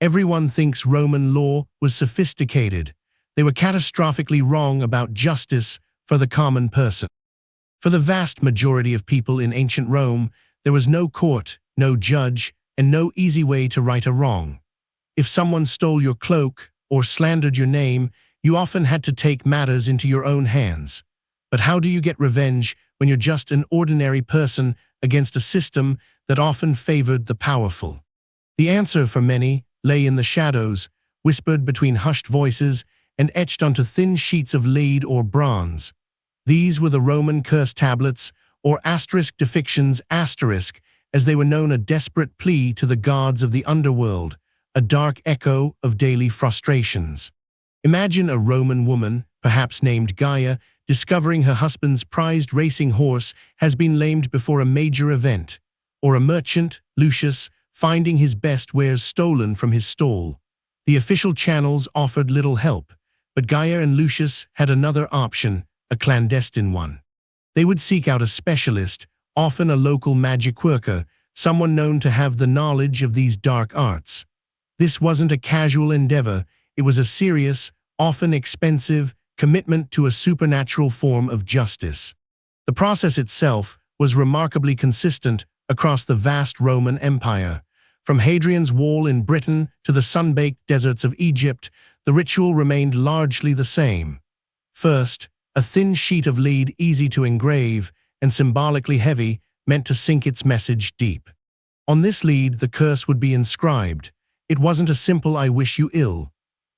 Everyone thinks Roman law was sophisticated. They were catastrophically wrong about justice for the common person. For the vast majority of people in ancient Rome, there was no court, no judge, and no easy way to right a wrong. If someone stole your cloak or slandered your name, you often had to take matters into your own hands. But how do you get revenge when you're just an ordinary person against a system that often favored the powerful? The answer for many lay in the shadows, whispered between hushed voices and etched onto thin sheets of lead or bronze. These were the Roman curse tablets, or asterisk depictions, asterisk, as they were known, a desperate plea to the gods of the underworld, a dark echo of daily frustrations. Imagine a Roman woman, perhaps named Gaia, discovering her husband's prized racing horse has been lamed before a major event, or a merchant, Lucius, finding his best wares stolen from his stall. The official channels offered little help, but Gaia and Lucius had another option, a clandestine one. They would seek out a specialist, often a local magic worker, someone known to have the knowledge of these dark arts. This wasn't a casual endeavor, it was a serious, often expensive, commitment to a supernatural form of justice. The process itself was remarkably consistent across the vast Roman Empire. From Hadrian's Wall in Britain to the sun-baked deserts of Egypt, the ritual remained largely the same. First, a thin sheet of lead easy to engrave and symbolically heavy, meant to sink its message deep. On this lead, the curse would be inscribed. It wasn't a simple "I wish you ill."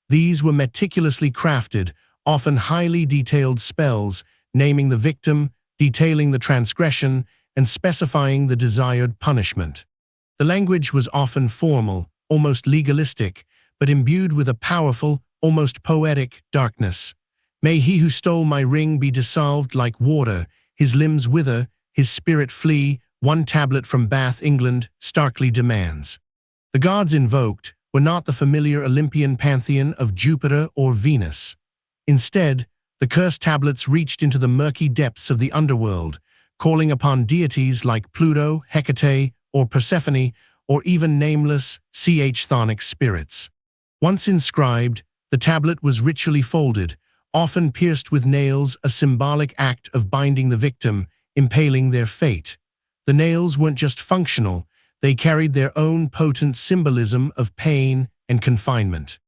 These were meticulously crafted, often highly detailed spells, naming the victim, detailing the transgression, and specifying the desired punishment. The language was often formal, almost legalistic, but imbued with a powerful, almost poetic darkness. "May he who stole my ring be dissolved like water, his limbs wither, his spirit flee," one tablet from Bath, England, starkly demands. The gods invoked were not the familiar Olympian pantheon of Jupiter or Venus. Instead, the curse tablets reached into the murky depths of the underworld, calling upon deities like Pluto, Hecate, or Persephone, or even nameless, chthonic spirits. Once inscribed, the tablet was ritually folded, often pierced with nails, a symbolic act of binding the victim, impaling their fate. The nails weren't just functional, they carried their own potent symbolism of pain and confinement.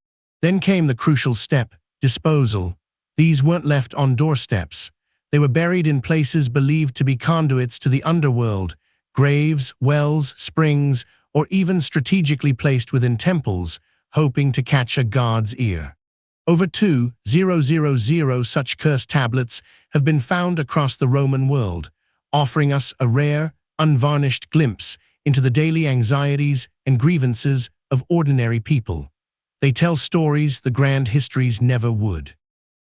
Then came the crucial step, disposal. These weren't left on doorsteps. They were buried in places believed to be conduits to the underworld, graves, wells, springs, or even strategically placed within temples, hoping to catch a god's ear. Over 2,000 such curse tablets have been found across the Roman world, offering us a rare, unvarnished glimpse into the daily anxieties and grievances of ordinary people. They tell stories the grand histories never would.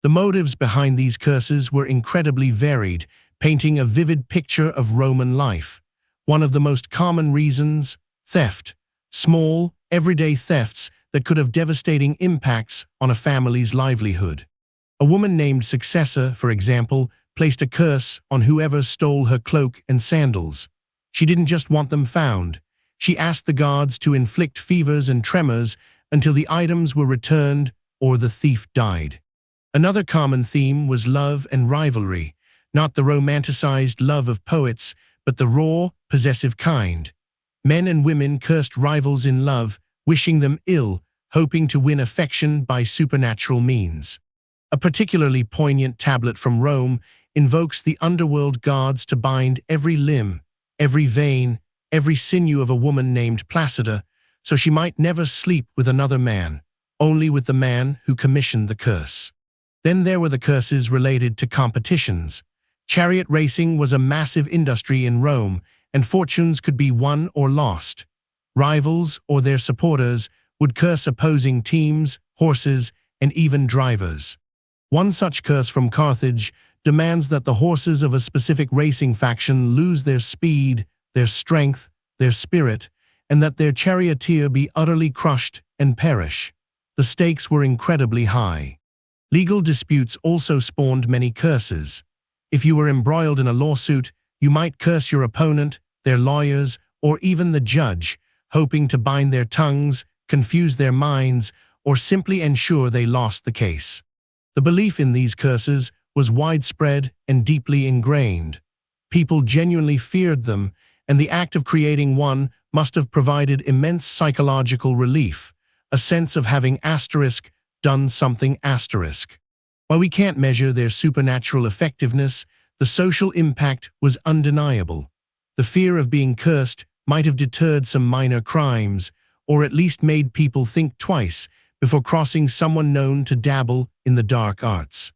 The motives behind these curses were incredibly varied, painting a vivid picture of Roman life. One of the most common reasons: theft. Small, everyday thefts that could have devastating impacts on a family's livelihood. A woman named Successor, for example, placed a curse on whoever stole her cloak and sandals. She didn't just want them found. She asked the gods to inflict fevers and tremors until the items were returned or the thief died. Another common theme was love and rivalry, not the romanticized love of poets, but the raw, possessive kind. Men and women cursed rivals in love, wishing them ill, hoping to win affection by supernatural means. A particularly poignant tablet from Rome invokes the underworld gods to bind every limb, every vein, every sinew of a woman named Placida, so she might never sleep with another man, only with the man who commissioned the curse. Then there were the curses related to competitions. Chariot racing was a massive industry in Rome, and fortunes could be won or lost. Rivals or their supporters would curse opposing teams, horses, and even drivers. One such curse from Carthage demands that the horses of a specific racing faction lose their speed, their strength, their spirit, and that their charioteer be utterly crushed and perish. The stakes were incredibly high. Legal disputes also spawned many curses. If you were embroiled in a lawsuit, you might curse your opponent, their lawyers, or even the judge, hoping to bind their tongues, confuse their minds, or simply ensure they lost the case. The belief in these curses was widespread and deeply ingrained. People genuinely feared them, and the act of creating one must have provided immense psychological relief, a sense of having done something. While we can't measure their supernatural effectiveness, the social impact was undeniable. The fear of being cursed might have deterred some minor crimes, or at least made people think twice before crossing someone known to dabble in the dark arts.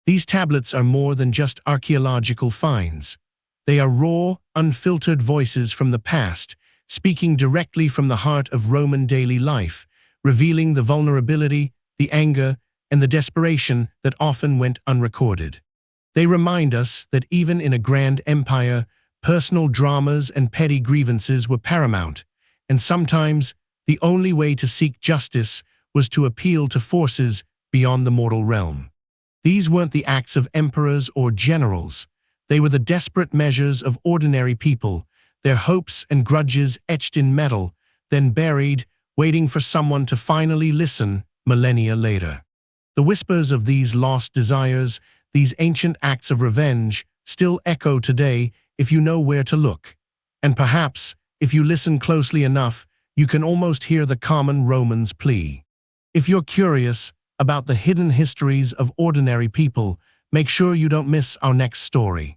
These tablets are more than just archaeological finds. They are raw, unfiltered voices from the past, speaking directly from the heart of Roman daily life, revealing the vulnerability, the anger, and the desperation that often went unrecorded. They remind us that even in a grand empire, personal dramas and petty grievances were paramount, and sometimes the only way to seek justice was to appeal to forces beyond the mortal realm. These weren't the acts of emperors or generals. They were the desperate measures of ordinary people, their hopes and grudges etched in metal, then buried, waiting for someone to finally listen millennia later. The whispers of these lost desires, these ancient acts of revenge, still echo today if you know where to look. And perhaps, if you listen closely enough, you can almost hear the common Roman's plea. If you're curious about the hidden histories of ordinary people, make sure you don't miss our next story.